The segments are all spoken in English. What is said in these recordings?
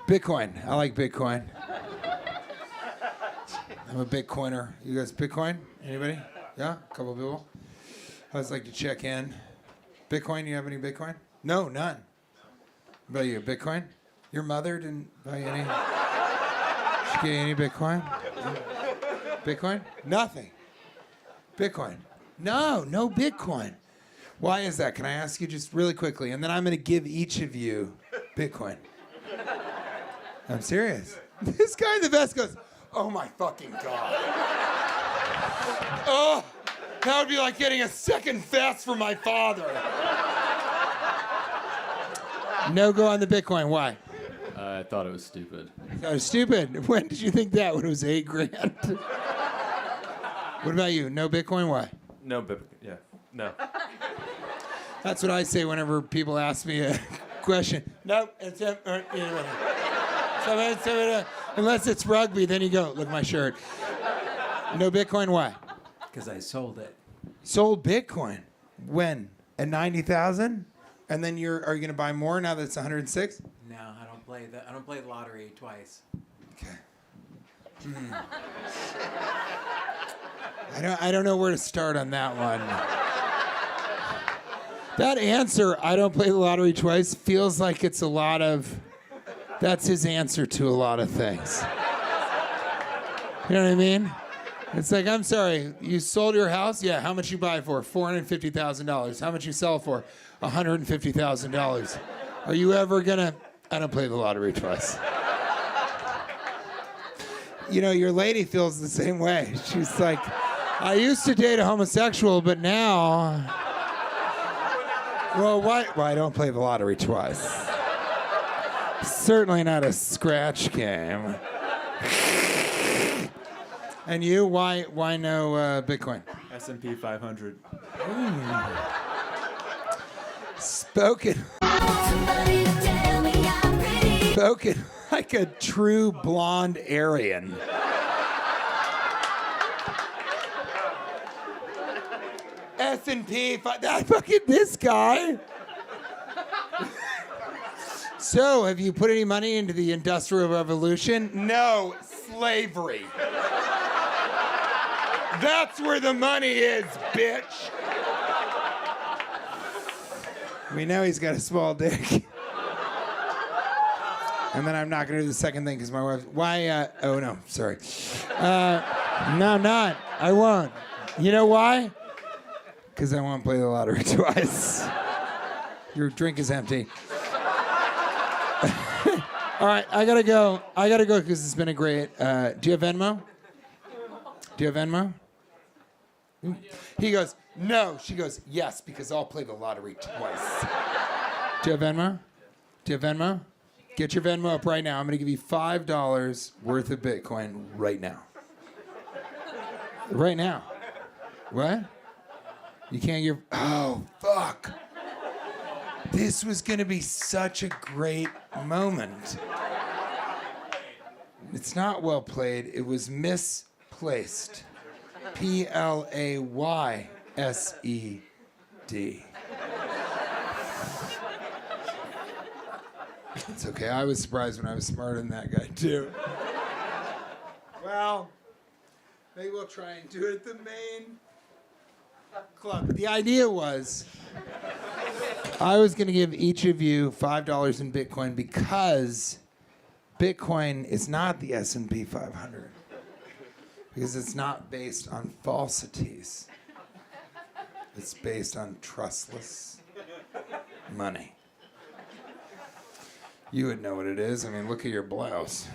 Bitcoin. I like Bitcoin. I'm a Bitcoiner. You guys Bitcoin? Anybody? Yeah? A couple of people? I always like to check in. Bitcoin, you have any Bitcoin? No, none. What about you, Bitcoin? Your mother didn't buy any? She get any Bitcoin? Bitcoin? Nothing. Bitcoin. No Bitcoin. Why is that? Can I ask you just really quickly? And then I'm going to give each of you Bitcoin. I'm serious. This guy in the vest goes, oh my fucking God. Oh, that would be like getting a second fast for my father. No go on the Bitcoin. Why? I thought it was stupid. Oh, stupid. When did you think that? When it was $8,000? What about you? No Bitcoin? Why? No Bitcoin. Yeah. No. That's what I say whenever people ask me a question. No, unless it's rugby, then you go, look at my shirt. No Bitcoin? Why? Because I sold it. Sold Bitcoin. When? At 90,000? And then are you going to buy more now that it's 106? No, I don't play the lottery twice. Okay. I don't know where to start on that one. That answer, I don't play the lottery twice, feels like it's a lot of, that's his answer to a lot of things. You know what I mean? It's like, I'm sorry, you sold your house? Yeah, how much you buy it for? $450,000. How much you sell it for? $150,000. Are you ever gonna, I don't play the lottery twice. You know, your lady feels the same way. She's like, I used to date a homosexual, but now, well, why I don't play the lottery twice. Certainly not a scratch game. And you, why no Bitcoin? S&P 500. Spoken like a true blonde Aryan. S&P, this guy. So, have you put any money into the Industrial Revolution? No, slavery. That's where the money is, bitch. We know he's got a small dick. And then I'm not going to do the second thing because my wife... Why? Oh, no. Sorry. No, I'm not. I won't. You know why? Because I won't play the lottery twice. Your drink is empty. All right, I got to go. Because it's been a great... do you have Venmo? Do you have Venmo? He goes, no. She goes, yes, because I'll play the lottery twice. Do you have Venmo? Do you have Venmo? Get your Venmo up right now. I'm going to give you $5 worth of Bitcoin right now. Right now. What? You can't give... Oh, fuck. This was going to be such a great moment. It's not well played. It was misplaced. P-L-A-Y-S-E-D. It's okay. I was surprised when I was smarter than that guy, too. Well, maybe we'll try and do it at the main club. The idea was I was going to give each of you $5 in Bitcoin because Bitcoin is not the S&P 500. Because it's not based on falsities. It's based on trustless money. You would know what it is. I mean, look at your blouse.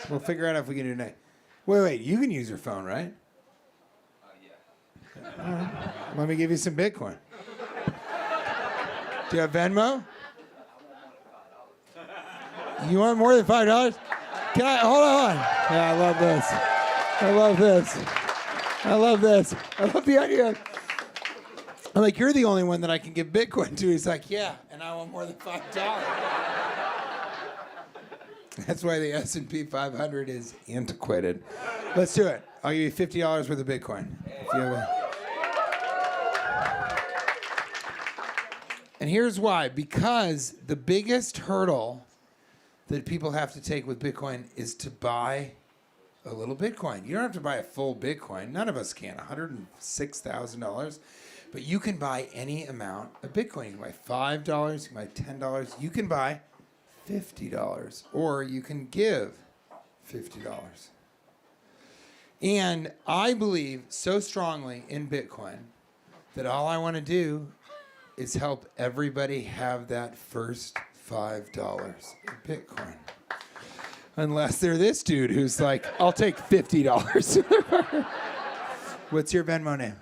We'll figure out if we can do that. Wait, you can use your phone, right? Yeah. All right. Let me give you some Bitcoin. Do you have Venmo? You want more than $5? Can I, hold on. Yeah, I love this. I love this. I love this. I love the idea. I'm like, you're the only one that I can give Bitcoin to. He's like, yeah, and I want more than $5. That's why the S&P 500 is antiquated. Let's do it. I'll give you $50 worth of Bitcoin. If you have And here's why. Because the biggest hurdle that people have to take with Bitcoin is to buy a little Bitcoin. You don't have to buy a full Bitcoin. None of us can. $106,000. But you can buy any amount of Bitcoin. You can buy $5, you can buy $10, you can buy $50, or you can give $50. And I believe so strongly in Bitcoin that all I want to do is help everybody have that first $5 in Bitcoin. Unless they're this dude who's like, I'll take $50. What's your Venmo name?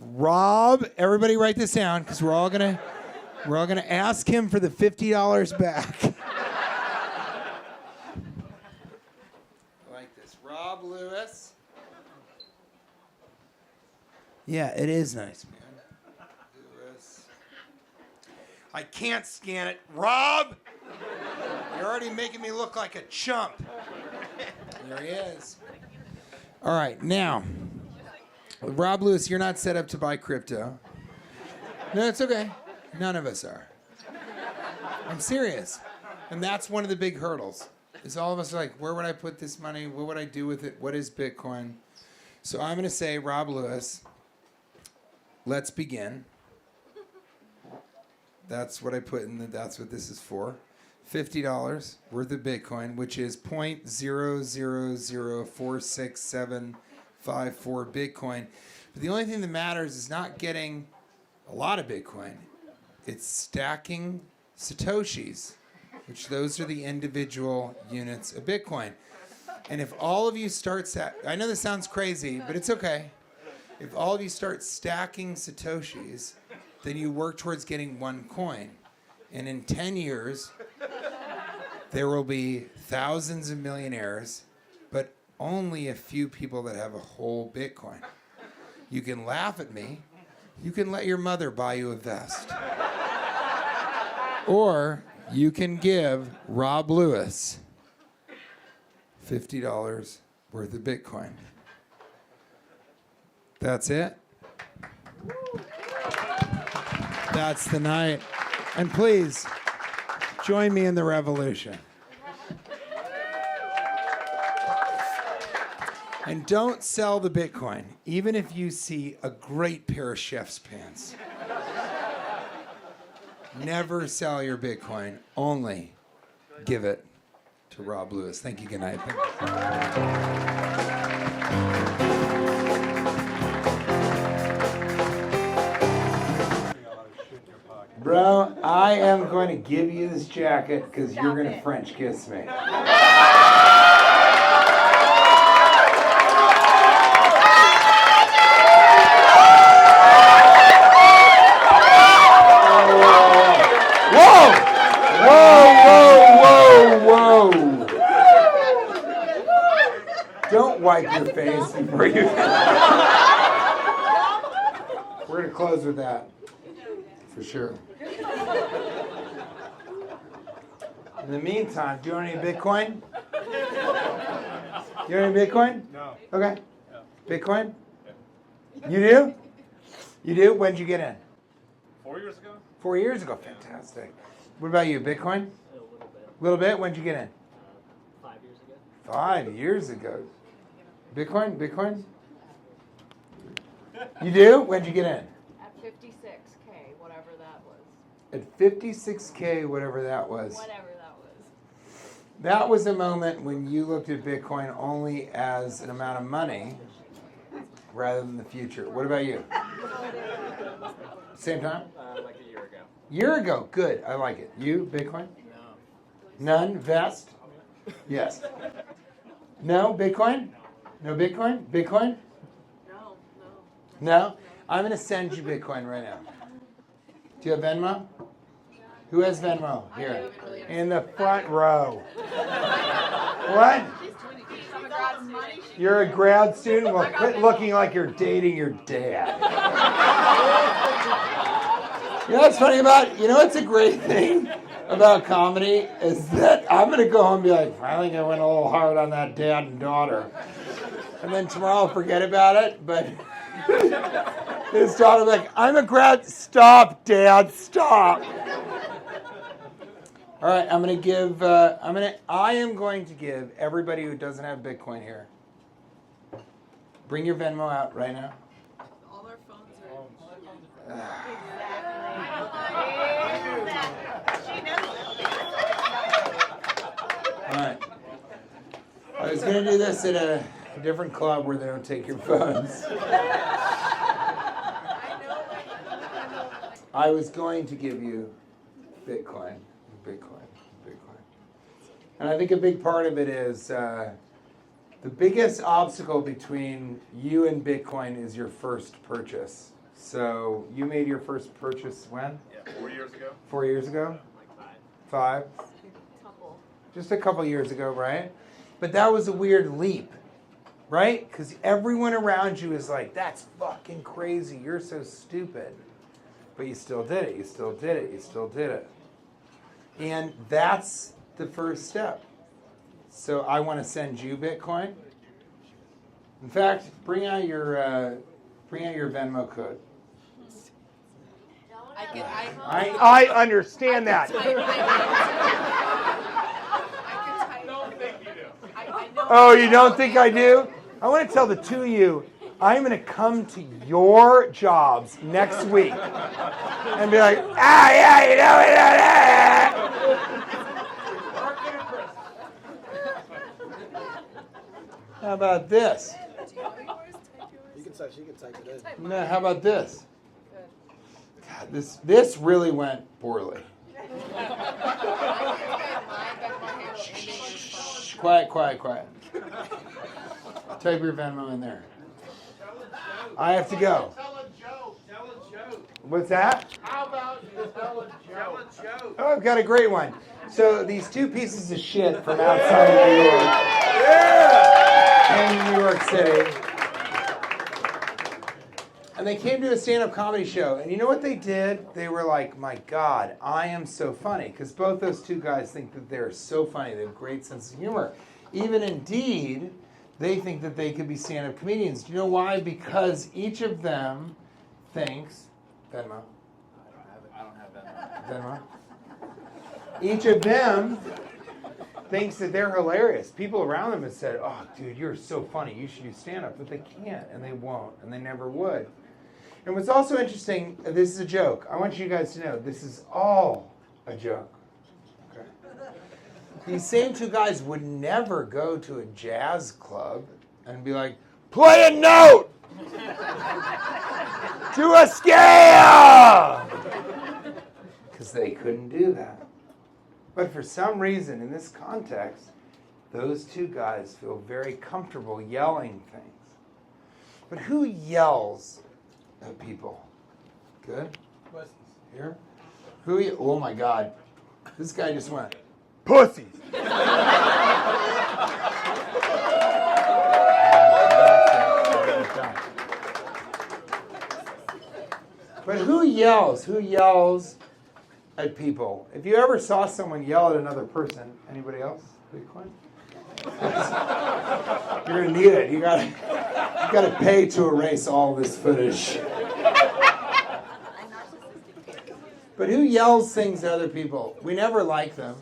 Rob. Everybody write this down because we're all gonna ask him for the $50 back. I like this. Rob Lewis. Yeah, it is nice, man. Lewis. I can't scan it. Rob! You're already making me look like a chump. There he is. All right, now, Rob Lewis, you're not set up to buy crypto. No, it's okay. None of us are. I'm serious. And that's one of the big hurdles. Is all of us are like, where would I put this money? What would I do with it? What is Bitcoin? So I'm going to say, Rob Lewis, let's begin. That's what I put in that's what this is for. $50 worth of Bitcoin, which is 0.00046754 Bitcoin. But the only thing that matters is not getting a lot of Bitcoin. It's stacking Satoshis, which those are the individual units of Bitcoin. And if all of you start, I know this sounds crazy, but it's okay. If all of you start stacking Satoshis, then you work towards getting one coin. And in 10 years, there will be thousands of millionaires, but only a few people that have a whole Bitcoin. You can laugh at me. You can let your mother buy you a vest. Or you can give Rob Lewis $50 worth of Bitcoin. That's it. That's the night. And please, join me in the revolution. And don't sell the Bitcoin, even if you see a great pair of chef's pants. Never sell your Bitcoin. Only give it to Rob Lewis. Thank you. Good night. Thank you. Bro, I am going to give you this jacket because you're going to French kiss me. Whoa! Don't wipe your face before you... We're going to close with that. For sure. In the meantime, do you want any Bitcoin? You want any Bitcoin? No. Okay. Bitcoin? You do? You do? When did you get in? 4 years ago? 4 years ago. Fantastic. What about you? Bitcoin? A little bit. When did you get in? 5 years ago. 5 years ago. Bitcoin? Bitcoin? You do? When did you get in? At 56K, whatever that was. At 56K, whatever that was. Whatever that was. That was a moment when you looked at Bitcoin only as an amount of money rather than the future. What about you? Same time? Like a year ago. Year ago. Good. I like it. You, Bitcoin? No. None? Vest? Yes. No? Bitcoin? No Bitcoin? Bitcoin? No. No? I'm going to send you Bitcoin right now. Do you have Venmo? Who has Venmo? Here. In the front row. What? You're a grad student? Well, quit looking like you're dating your dad. You know what's funny about, you know what's a great thing about comedy is that I'm going to go home and be like, I think I went a little hard on that dad and daughter. And then tomorrow I'll forget about it, but His daughter like, I'm a grad. Stop, Dad. Stop. All right, I am going to give everybody who doesn't have Bitcoin here. Bring your Venmo out right now. All our phones are. All right. I was going to do this at a different club where they don't take your phones. I was going to give you Bitcoin. And I think a big part of it is the biggest obstacle between you and Bitcoin is your first purchase. So you made your first purchase when? Yeah, 4 years ago. 4 years ago? Like 5? Couple. Just a couple years ago, right? But that was a weird leap, right? Because everyone around you is like, that's fucking crazy. You're so stupid. But you still did it. You still did it. You still did it. And that's the first step. So I want to send you Bitcoin. In fact, bring out your Venmo code. I understand that. Don't think you do. Oh, you don't think I do? I want to tell the two of you, I'm going to come to your jobs next week and be like, yeah, you know it. How about this? She can type it in. No, how about this? God, this really went poorly. Shh, quiet. Type your Venmo in there. I have to go. Tell a joke. What's that? How about you tell a joke? Oh, I've got a great one. So these two pieces of shit from outside of New York, in New York City, and they came to a stand-up comedy show. And you know what they did? They were like, my God, I am so funny. Because both those two guys think that they're so funny. They have a great sense of humor. Even Indeed, they think that they could be stand-up comedians. Do you know why? Because each of them thinks... Venmo. I don't have that. Venmo. Each of them thinks that they're hilarious. People around them have said, oh, dude, you're so funny. You should do stand-up. But they can't, and they won't, and they never would. And what's also interesting, this is a joke. I want you guys to know this is all a joke. Okay. These same two guys would never go to a jazz club and be like, play a note! To a scale! Because they couldn't do that. But for some reason, in this context, those two guys feel very comfortable yelling things. But who yells at people? Good? Here? Oh my God. This guy just went, pussies! But who yells? Who yells at people? If you ever saw someone yell at another person, anybody else? Bitcoin? You're gonna need it. You gotta pay to erase all this footage. But who yells things at other people? We never like them.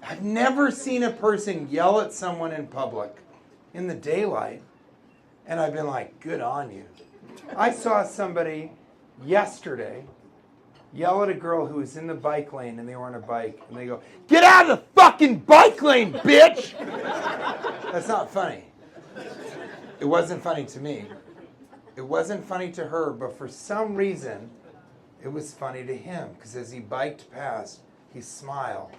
I've never seen a person yell at someone in public, in the daylight, and I've been like, good on you. I saw somebody yesterday yell at a girl who was in the bike lane, and they were on a bike, and they go, get out of the fucking bike lane, bitch! That's not funny. It wasn't funny to me. It wasn't funny to her, but for some reason, it was funny to him, because as he biked past, he smiled.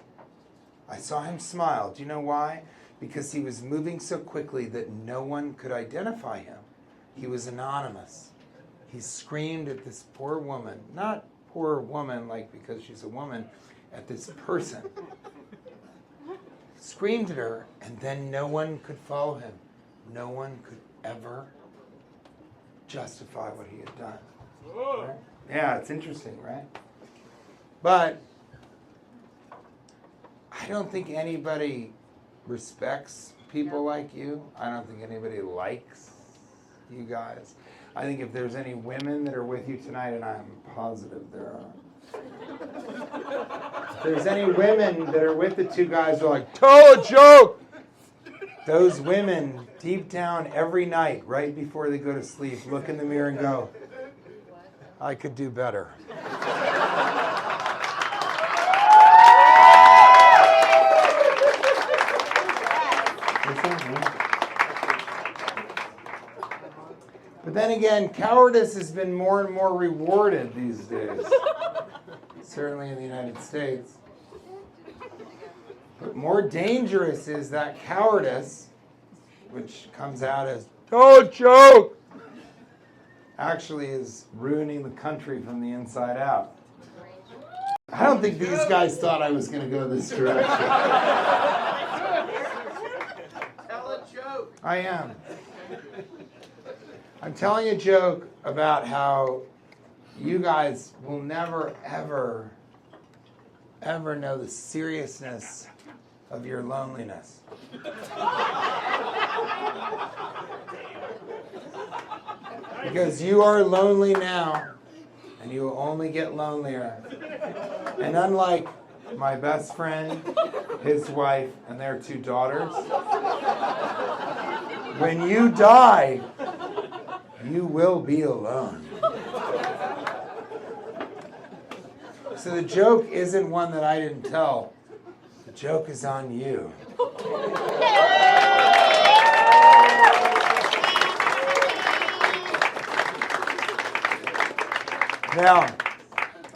I saw him smile. Do you know why? Because he was moving so quickly that no one could identify him. He was anonymous. He screamed at this poor woman, not poor woman like because she's a woman, at this person. Screamed at her, and then no one could follow him. No one could ever justify what he had done. Right? Yeah, it's interesting, right? But I don't think anybody respects people like you. I don't think anybody likes you guys. I think if there's any women that are with you tonight, and I'm positive there are. If there's any women that are with the two guys who are like, tell a joke! Those women, deep down every night, right before they go to sleep, look in the mirror and go, I could do better. But then again, cowardice has been more and more rewarded these days. Certainly in the United States. But more dangerous is that cowardice, which comes out as, oh, joke, actually is ruining the country from the inside out. I don't think these guys thought I was going to go this direction. Tell a joke. I am. I'm telling a joke about how you guys will never, ever, ever know the seriousness of your loneliness. Because you are lonely now, and you will only get lonelier. And unlike my best friend, his wife, and their 2 daughters, when you die, you will be alone. So the joke isn't one that I didn't tell. The joke is on you. Now,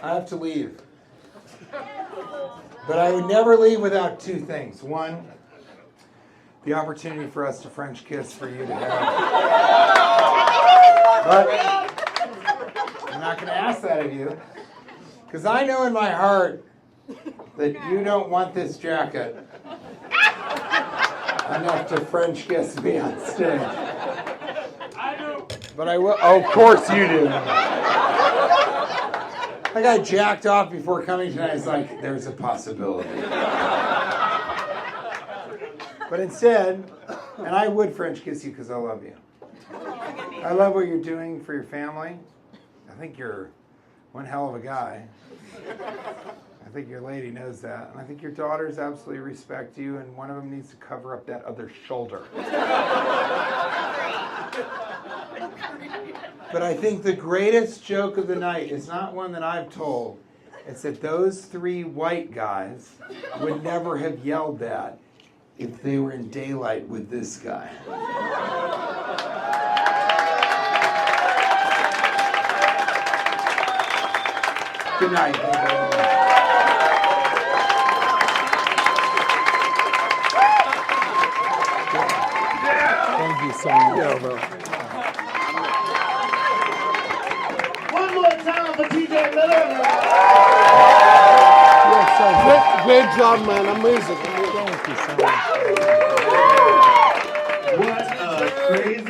I have to leave. But I would never leave without 2 things. One, the opportunity for us to French kiss for you to have. But I'm not going to ask that of you, because I know in my heart that you don't want this jacket enough to French kiss me on stage. I do. But I will. Oh, of course you do. I got jacked off before coming tonight. It's like, there's a possibility. But instead, and I would French kiss you because I love you. I love what you're doing for your family. I think you're one hell of a guy. I think your lady knows that. And I think your daughters absolutely respect you, and one of them needs to cover up that other shoulder. But I think the greatest joke of the night is not one that I've told. It's that those 3 white guys would never have yelled that if they were in daylight with this guy. Good night. Thank you so much. Yeah, bro. One more time for TJ Miller. Great job, man. Amazing. Thank you so much. What a crazy